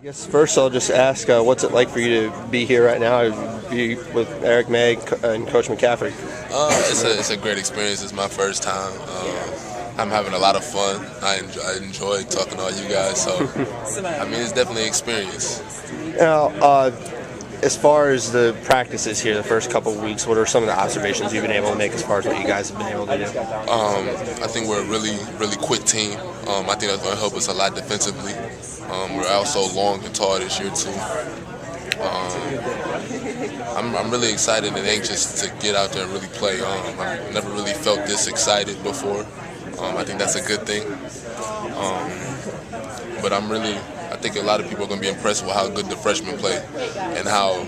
guess first I'll just ask, what's it like for you to be here right now, be with Eric May and Coach McCaffrey? It's a great experience. It's my first time. I'm having a lot of fun. I enjoy talking to all you guys. So, I mean, it's definitely an experience. Now, as far as the practices here, the first couple of weeks, what are some of the observations you've been able to make as far as what you guys have been able to do? I think we're a really quick team. I think that's going to help us a lot defensively. We're also long and tall this year too. I'm really excited and anxious to get out there and really play. I've never really felt this excited before. I think that's a good thing. But I think a lot of people are going to be impressed with how good the freshmen play and how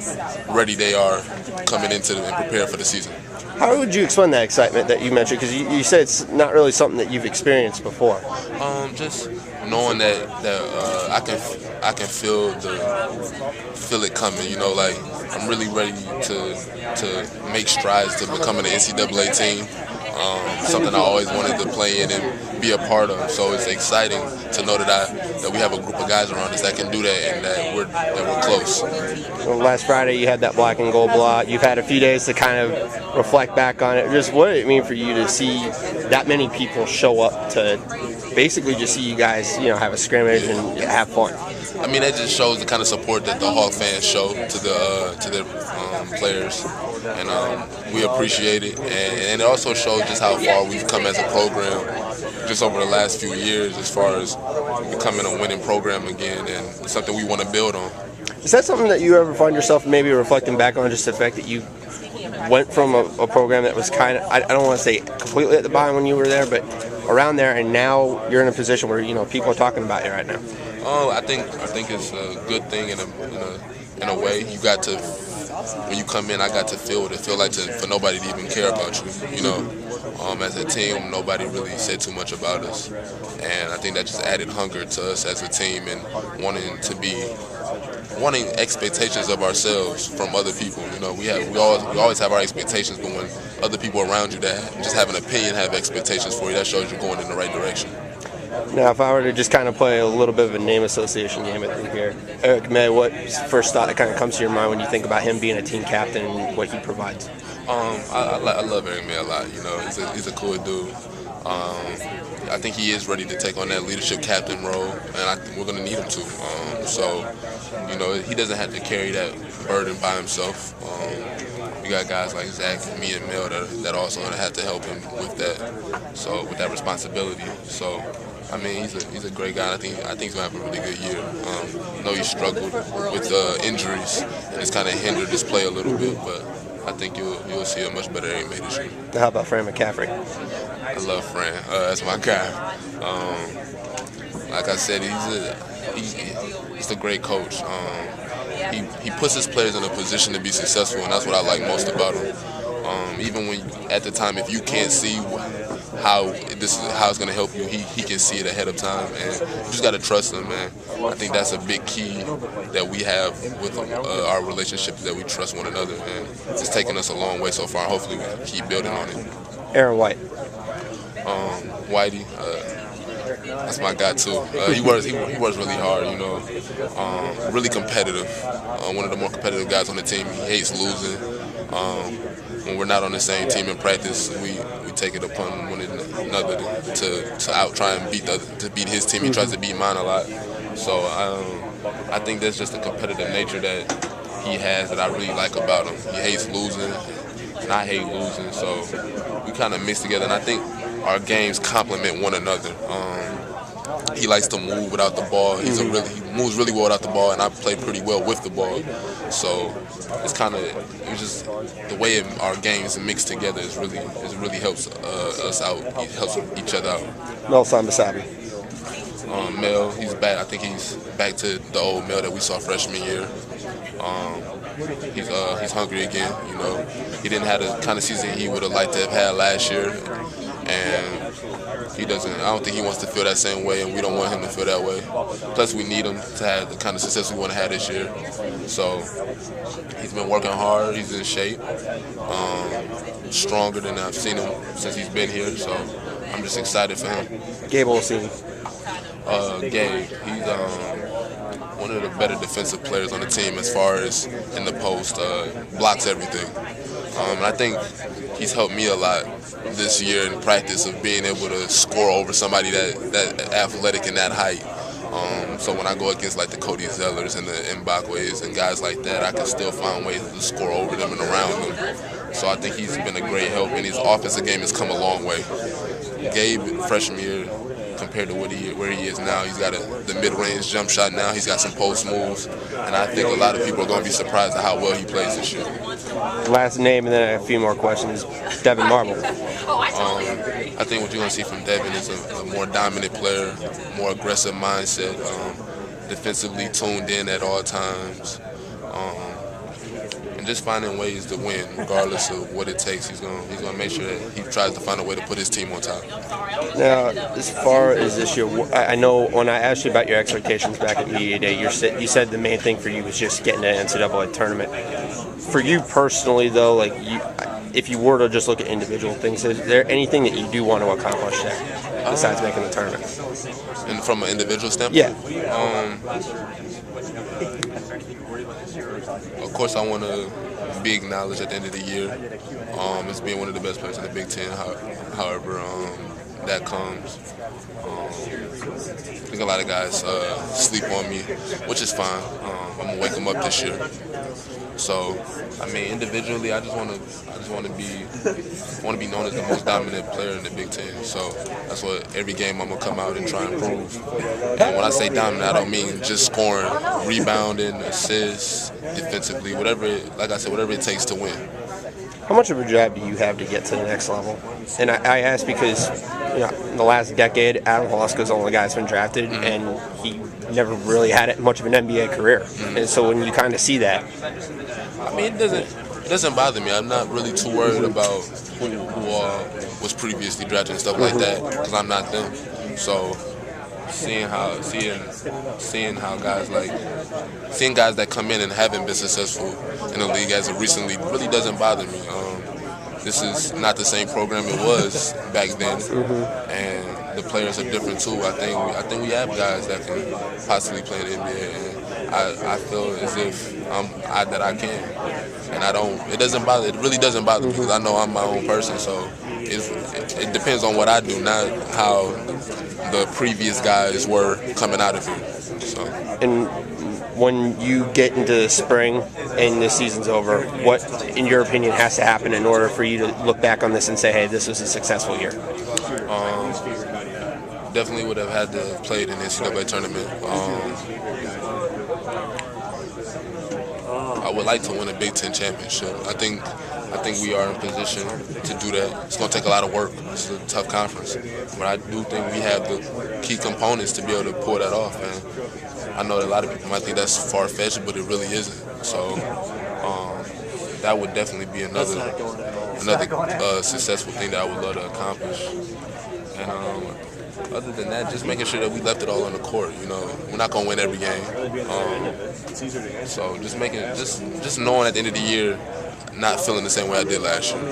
ready they are coming into and prepared for the season. How would you explain that excitement that you mentioned? Because you said it's not really something that you've experienced before. Just knowing that I can feel it coming. You know, like I'm really ready to make strides to becoming an NCAA team. Something I always wanted to play in and be a part of. So it's exciting to know that we have a group of guys around us that can do that and that we're close. Well, last Friday you had that black and gold blowout. You've had a few days to kind of reflect back on it. Just what did it mean for you to see that many people show up to basically just see you guys, have a scrimmage and have fun? I mean, that just shows the kind of support that the Hawk fans show to their players, and we appreciate it. And it also shows just how far we've come as a program, just over the last few years, as far as becoming a winning program again, and something we want to build on. Is that something that you ever find yourself maybe reflecting back on, just the fact that you went from a program that was kind of, I don't want to say completely at the bottom when you were there, but around there, and now you're in a position where people are talking about you right now? Oh, I think it's a good thing in a way. You got to, when you come in, I got to feel what it feel like for nobody to even care about you. As a team, nobody really said too much about us, and I think that just added hunger to us as a team and wanting expectations of ourselves from other people. We always have our expectations, but when other people around you that just have an opinion, have expectations for you, that shows you're going in the right direction. Now, if I were to just kind of play a little bit of a name association game with you here, Eric May, what first thought that kind of comes to your mind when you think about him being a team captain and what he provides? I love Eric May a lot. He's a cool dude. I think he is ready to take on that leadership captain role, and we're going to need him to. He doesn't have to carry that burden by himself. We got guys like Zach, me, and Mel that also going to have to help him with that. So with that responsibility. So. I mean, he's a great guy. I think he's gonna have a really good year. I know he struggled with injuries, and it's kind of hindered his play a little bit. But I think you'll see a much better Eric May this year. How about Fran McCaffrey? I love Fran. That's my guy. Like I said, he's a great coach. He puts his players in a position to be successful, and that's what I like most about him. Even when at the time, if you can't see how it's going to help you, he can see it ahead of time, and you just got to trust him, man. I think that's a big key that we have with our relationship, that we trust one another, and it's taken us a long way so far. Hopefully we can keep building on it. Aaron White. Whitey, that's my guy too. He works really hard, really competitive. One of the more competitive guys on the team. He hates losing. When we're not on the same team in practice, we take it upon one another to try and beat his team. He tries to beat mine a lot. So I think that's just a competitive nature that he has that I really like about him. He hates losing, and I hate losing. So we kind of mix together, and I think our games complement one another. He likes to move without the ball. He moves really well without the ball, and I play pretty well with the ball. So it's just the way our games mix together really helps us out. It helps each other out. Mel Sambasabi. Mel, he's back. I think he's back to the old Mel that we saw freshman year. He's hungry again. He didn't have the kind of season he would have liked to have had last year, and he doesn't. I don't think he wants to feel that same way, and we don't want him to feel that way. Plus, we need him to have the kind of success we want to have this year. So he's been working hard. He's in shape, stronger than I've seen him since he's been here. So I'm just excited for him. Gabe Olsen. Gabe, one of the better defensive players on the team as far as in the post, blocks everything. And I think he's helped me a lot this year in practice of being able to score over somebody that athletic and that height. So when I go against like the Cody Zellers and the Mbakwe's and guys like that, I can still find ways to score over them and around them. So I think he's been a great help, and his offensive game has come a long way. Gabe, freshman year, compared to where he is now, he's got the mid-range jump shot now. He's got some post moves, and I think a lot of people are going to be surprised at how well he plays this year. Last name, and then a few more questions. Devyn Marble. I think what you're going to see from Devyn is a more dominant player, more aggressive mindset, defensively tuned in at all times, and just finding ways to win regardless of what it takes. He's going to make sure that he tries to find a way to put his team on top. Now, as far as this year, I know when I asked you about your expectations back at Media Day, you said the main thing for you was just getting to the NCAA tournament. For you personally, though, like if you were to just look at individual things, is there anything that you do want to accomplish there besides making the tournament? And from an individual standpoint? Yeah. Of course, I want to be acknowledged at the end of the year as being one of the best players in the Big Ten. However, that comes. I think a lot of guys sleep on me, which is fine. I'm gonna wake them up this year. So, I mean, individually, I just want to be known as the most dominant player in the Big Ten. So that's what every game I'm gonna come out and try and prove. And when I say dominant, I don't mean just scoring, rebounding, assists, defensively, whatever it takes to win. How much of a drive do you have to get to the next level? And I ask because, in the last decade, Adam Holosko's the only guy that's been drafted, and he never really had much of an NBA career. And so when you kind of see that, I mean, it doesn't bother me. I'm not really too worried about who was previously drafted and stuff like that, because I'm not them. So seeing guys that come in and haven't been successful in the league as of recently really doesn't bother me. This is not the same program it was back then, and the players are different too. I think we have guys that can possibly play in the NBA, and I feel as if I can, and I don't. It really doesn't bother me because I know I'm my own person. So it depends on what I do, not how the previous guys were coming out of it. So. And when you get into the spring and the season's over, what, in your opinion, has to happen in order for you to look back on this and say, hey, this was a successful year? Definitely would have had to have played in the NCAA tournament. I would like to win a Big Ten championship. I think we are in position to do that. It's going to take a lot of work. It's a tough conference. But I do think we have the key components to be able to pull that off. And I know that a lot of people might think that's far-fetched, but it really isn't. So that would definitely be another successful thing that I would love to accomplish. And other than that, just making sure that we left it all on the court. We're not going to win every game. So just knowing at the end of the year, not feeling the same way I did last year.